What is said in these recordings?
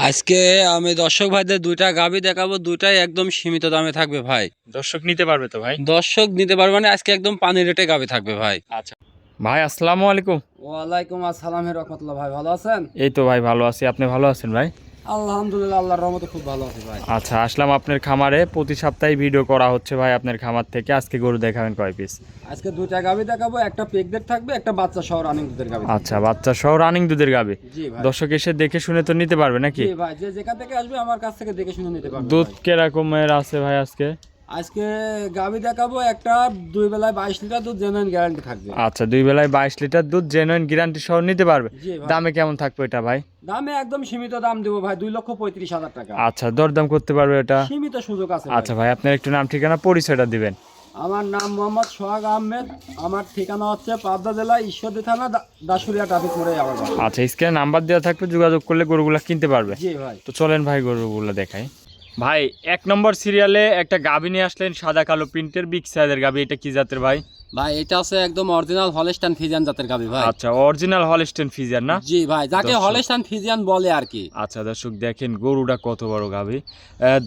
আজকে আমি দর্শক ভাইদের দুইটা গাভী দেখাবো, দুইটাই একদম সীমিত দামে থাকবে ভাই। দর্শক নিতে পারবে তো ভাই? দর্শক নিতে পারবে মানে আজকে একদম পানির রেটে গাভী থাকবে ভাই। আচ্ছা ভাই, আসসালামু আলাইকুম। ওয়ালাইকুম আসসালাম রহমতুল্লাহ। ভাই ভালো আছেন? এই তো ভাই ভালো আছি, আপনি ভালো আছেন ভাই? আলহামদুলিল্লাহ, আল্লাহর রহমতে খুব ভালো আছি ভাই। আচ্ছা, আসলাম আপনার খামারে, প্রতি সপ্তাহে ভিডিও করা হচ্ছে ভাই আপনার খামার থেকে। আজকে গরু দেখাবেন কয় পিস? আজকে দুইটা গাভী দেখাবো, একটা প্রেগনেন্ট থাকবে, একটা বাচ্চা সহ রানিং দুধের গাভী। আচ্ছা, বাচ্চা সহ রানিং দুধের গাবে। জি ভাই। দর্শক এসে দেখে শুনে তো নিতে পারবে নাকি? জি ভাই, যে যেখান থেকে আসবে আমার কাছ থেকে দেখে শুনে নিতে পারবে। দুধ কিরকমের আছে ভাই আজকে? আজকে গাভী দেখাবো একটা, দুই বেলায় 22 লিটার দুধ জেনুইন গ্যারান্টি থাকবে। আচ্ছা, দুই বেলায় 22 লিটার দুধ জেনুইন গ্যারান্টি সহ নিতে পারবে। জি ভাই। দামে কেমন থাকবে এটা ভাই? দামে একদম সীমিত দাম দেবো ভাই, 2,35,000 টাকা। আচ্ছা, দরদাম করতে পারবে এটা? সীমিত সুযোগ আছে। আচ্ছা ভাই, আপনার একটু নাম ঠিকানা পরিচয়টা দিবেন। আমার নাম মোহাম্মদ সোহাগ আহমেদ, আমার ঠিকানা হচ্ছে পাবনা জেলা ঈশ্বরদী থানা দাসুরিয়া ট্রাফিক মোড়ে আমার বাড়ি। আচ্ছা, স্ক্রিনে নাম্বার দেওয়া থাকবে, যোগাযোগ করলে গরুগুলা কিনতে পারবে। জি ভাই। তো চলেন ভাই গরুগুলো দেখাই। ভাই, 1 নম্বর সিরিয়ালে একটা গাভী নিয়ে আসলেন, সাদা কালো প্রিন্টের বিগ সাইজের গাভী। এটা কি জাতের ভাই? ভাই এটা হচ্ছে একদম অরিজিনাল হলস্টাইন ফ্রিজিয়ান জাতের গাভী ভাই। আচ্ছা, অরিজিনাল হলস্টেইন ফ্রিজিয়ান না? জি ভাই, যাকে দর্শক। হলস্টাইন ফ্রিজিয়ান বলে আর কি। আচ্ছা দর্শক, দেখেন গরুটা কত বড় গাভী।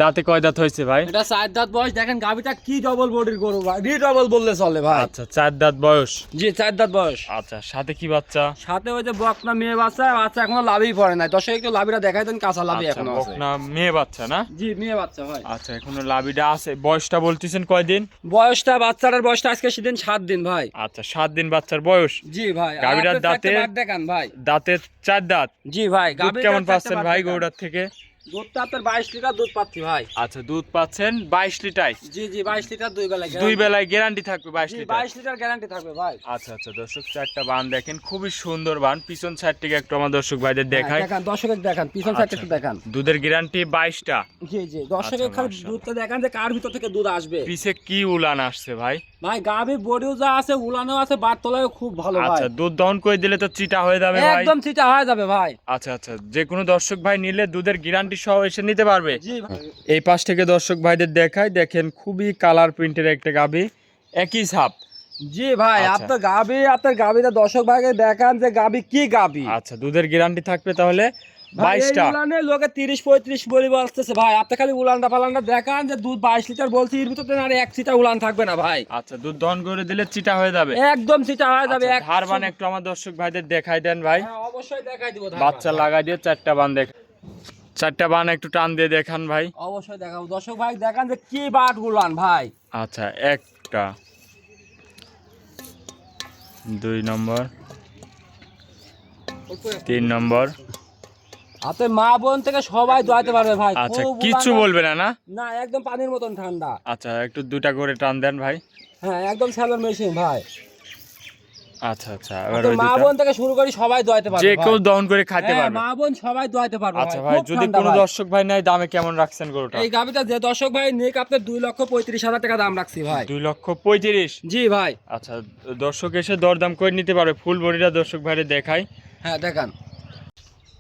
দাঁতে কয় দাঁত হয়েছে ভাই? এটা 4 দাঁত বয়স, দেখেন গাভীটা কি ডবল বডির গরু ভাই, ডবল বললে চলে ভাই। আচ্ছা, 4 দাঁত বয়স। জি 4 দাঁত বয়স। আচ্ছা, সাথে কি বাচ্চা? সাথে ওই যে বকনা মেয়ে বাচ্চা, বাচ্চা এখনো লাভই পড়ে নাই। দর্শক একটু লাভিটা দেখাই দেন, কাঁচা লাভি আচ্ছা, এখনো আছে। বকনা মেয়ে বাচ্চা না? জি মেয়ে বাচ্চা ভাই। আচ্ছা, এখনো লাভিটা আছে। বয়সটা বলতেছেন কয়দিন? বয়সটা বাচ্চাটার বয়সটা আজকে সেদিন 7 দিন ভাই। আচ্ছা, 7 দিন বাচ্চার বয়স। জি ভাই। আর গাভীটার আপনি দাঁতে? চারটে বাট দেখান ভাই। দাঁতে 4 দাঁত। জি ভাই। দুধ গাভীটার কেমন চারটে পাচ্ছেন বাট ভাই দেখান। গরুটার থেকে? দুধটা আপনার 22 লিটার দুধ পাচ্ছি ভাই। আচ্ছা, দুধ পাচ্ছেন 22 লিটার। জি জি 22 লিটার দুই বেলায় দুই বেলায় গ্যারান্টি থাকবে 22 জি লিটার। 22 লিটার গ্যারান্টি থাকবে ভাই। আচ্ছা আচ্ছা দর্শক, 4টা বান দেখেন, খুবই সুন্দর বান। পিছন সাইড থেকে একটু আমার দর্শক ভাইদের দেখায়। দেখান দর্শকের দেখান, পিছন সাইডটা একটু দেখান। দুধের গ্যারান্টি 22টা। জি জি দর্শকের আচ্ছা, খালি মাশাআল্লাহ। দুধটা দেখান যে কার ভিতর থেকে দুধ আসবে। পিছে কি উলান আসছে ভাই? ভাই গাভী বডিও যা আছে, উলানো আছে, বাতলায়ও খুব ভালো ভাই। আচ্ছা, দুধ দহন করে দিলে তো চিটা হয়ে যাবে ভাই। একদম চিটা হয়ে যাবে ভাই। আচ্ছা আচ্ছা, যে কোনো দর্শক ভাই নিলে দুধের গ্যারান্টি সহ এসে নিতে পারবে। জি ভাই। এই পাশ থেকে দর্শক ভাইদের দেখায়, দেখেন খুবই কালার প্রিন্টের একটা গাভী, একই ছাপ। জি ভাই, আচ্ছা। আপনার গাভীটা দর্শক ভাইকে দেখান যে গাভী কি গাভী। আচ্ছা, দুধের গ্যারান্টি থাকবে তাহলে ভাই, এই 22টা। উলানে লোকে 30-35 বলি বলতেছে ভাই, আপনি খালি উলানটা পালানটা দেখান যে দুধ 22 লিটার বলছি, এর ভিতরে আর এক চিটা উলান থাকবে না ভাই। আচ্ছা, দুধ দহন করে দিলে চিটা হয়ে যাবে। একদম চিটা হয়ে যাবে। আচ্ছা, ধার বান একটু আমার দর্শক ভাইদের দেখাই দেন ভাই। হ্যাঁ, অবশ্যই দেখাই দিব ধার বাচ্চা বান। লাগাই দিয়ে 4টা বান দেখ, 4টা বান একটু টান দিয়ে দেখান ভাই। অবশ্যই দেখাবো দর্শক ভাই, দেখান যে কি বাট উলান ভাই। আচ্ছা, একটা, 2 নম্বর, 3 নম্বর। আপনি মা বোন থেকে সবাই দোয়াইতে পারবে ভাই। আচ্ছা, খুব কিচ্ছু উলান বলবে না না? না, একদম পানির মতন ঠান্ডা। আচ্ছা, একটু 2টা করে টান দেন ভাই। হ্যাঁ, একদম স্যালোর মেশিন ভাই। আচ্ছা আচ্ছা, এবার আপনি ওই মা 2টা বোন থেকে শুরু করি সবাই দোয়াইতে পারবে যে ভাই। কেউ দহন করে খাইতে হ্যাঁ, পারবে। মা বোন সবাই দোয়াইতে পারবে আচ্ছা ভাই। ভাই, খুব যদি ঠান্ডা কোনো ভাই। দর্শক ভাই নাই, দামে কেমন রাখছেন গরুটা? এই গাভিটা যে দর্শক ভাই নিক আপনার 2,35,000 টাকা দাম রাখছি ভাই। 2,35,000। জি ভাই। আচ্ছা, দর্শক এসে দরদাম করে নিতে পারবে। ফুল বডিটা দর্শক ভাইরে দেখাই হ্যাঁ দেখান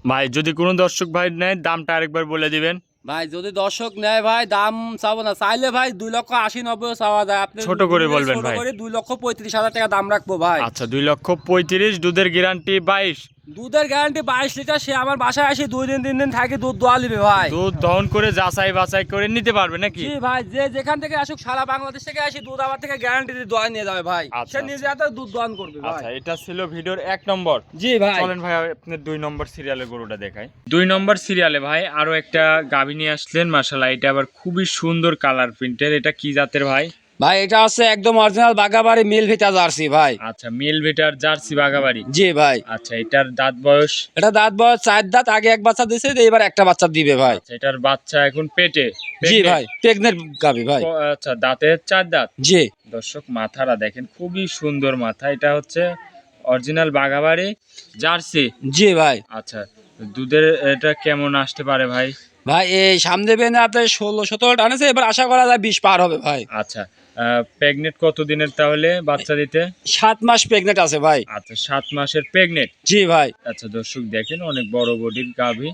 ভাই। যদি কোনো দর্শক ভাই নেয়, দামটা আরেকবার বলে দিবেন। ভাই। যদি দর্শক নেয় ভাই, দাম চাবো না, চাইলে ভাই 2,80,90 চাওয়া যায়। আপনি ছোট করে বলবেন ভাই। 2,35,000 টাকা দাম রাখবো ভাই। আচ্ছা, 2,35,000, দুধের গ্যারান্টি 22। দুধের গ্যারান্টি 22 লিটার। সে আমার বাসায় আসি 2 দিন 3 দিন থাকি, দুধ দোয়া লিবে ভাই। দুধ দহন করে যাচাই বাছাই করে নিতে পারবে নাকি? জি ভাই, যে যেখান থেকে আসুক, সারা বাংলাদেশ থেকে আসি, দুধ আমার থেকে গ্যারান্টি দিয়ে দোয়া নিয়ে যাবে ভাই। আচ্ছা, সে নিজে হাতে দুধ দোয়ান করবে ভাই। আচ্ছা, এটা ছিল ভিডিওর 1 নম্বর। জি ভাই। চলেন ভাই, আপনার 2 নম্বর সিরিয়ালের গরুটা দেখাই। 2 নম্বর সিরিয়ালে ভাই আরো একটা গাভী নিয়ে আসলেন, মাশাআল্লাহ। এটা আবার খুবই সুন্দর কালার প্রিন্টের। এটা কি জাতের ভাই? ভাই এটা হচ্ছে একদম অরিজিনাল বাগাবাড়ি মিল ভিটা জার্সি ভাই। আচ্ছা, মিল বেটার জার্সি বাগাবাড়ি। জি ভাই। আচ্ছা, এটার দাঁত বয়স? এটা দাঁত বয়স 4 দাঁত, আগে এক বাচ্চা দিয়েছে, এবার একটা বাচ্চা দিবে ভাই। আচ্ছা, এটার বাচ্চা এখন পেটে? জি ভাই, প্রেগনেন্ট গাবি ভাই। আচ্ছা, দাঁতে 4 দাঁত। জি দর্শক মাথাটা দেখেন, খুবই সুন্দর মাথা। এটা হচ্ছে অরিজিনাল বাগাবাড়ি জার্সি। জি ভাই। আচ্ছা, দুধের এটা কেমন আসতে পারে ভাই? ভাই এই সামনে বেনে আপনার 16-17 টানেছে, এবার আশা করা যায় 20 পার হবে ভাই। আচ্ছা, প্রেগনেন্ট কত দিনের তাহলে বাচ্চা দিতে? 7 মাস প্রেগনেন্ট আছে ভাই। আচ্ছা, 7 মাসের প্রেগনেন্ট। জি ভাই। আচ্ছা দর্শক দেখেন, অনেক বড় বডির গাভী।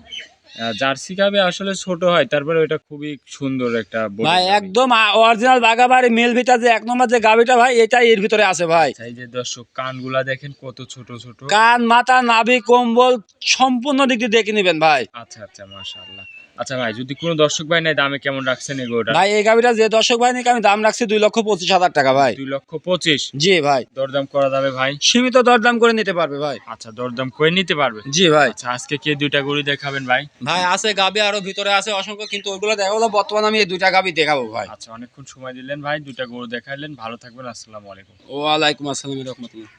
জার্সি গাভী আসলে ছোট হয়, তারপরে ওটা খুবই সুন্দর একটা বড় ভাই গাভী। একদম অরিজিনাল বাগাবাড়ি মেল ভিটার যে 1 নম্বর যে গাবিটা ভাই এটাই এর ভিতরে আছে ভাই। এই যে দর্শক কানগুলা দেখেন কত ছোট ছোট। কান মাথা নাভি কম্বল সম্পূর্ণ দিক দিয়ে দেখে নেবেন ভাই। আচ্ছা আচ্ছা, মাশাআল্লাহ। আচ্ছা ভাই, যদি কোনো দর্শক ভাই নাই, দামে কেমন রাখছেন এই গরুটা? ভাই এই গাবিটা যে দর্শক ভাই নাকি আমি দাম রাখছি 2,25,000 টাকা ভাই। 2,25,000। জি ভাই, দরদাম করা যাবে ভাই? সীমিত দরদাম করে নিতে পারবে ভাই। আচ্ছা, দরদাম করে নিতে পারবে। জি ভাই। আচ্ছা, আজকে কে দুইটা গরু দেখাবেন ভাই? ভাই আছে গাবি আরো ভিতরে আছে অসংখ্য, কিন্তু ওইগুলো দেখাবো না, বর্তমানে আমি এই 2টা গাবি দেখাবো ভাই। আচ্ছা, অনেকক্ষণ সময় দিলেন ভাই, দুইটা গরু দেখাইলেন। ভালো থাকবেন, আসসালামু আলাইকুম। ওয়ালাইকুম আসসালাম রাহমাতুল্লাহ।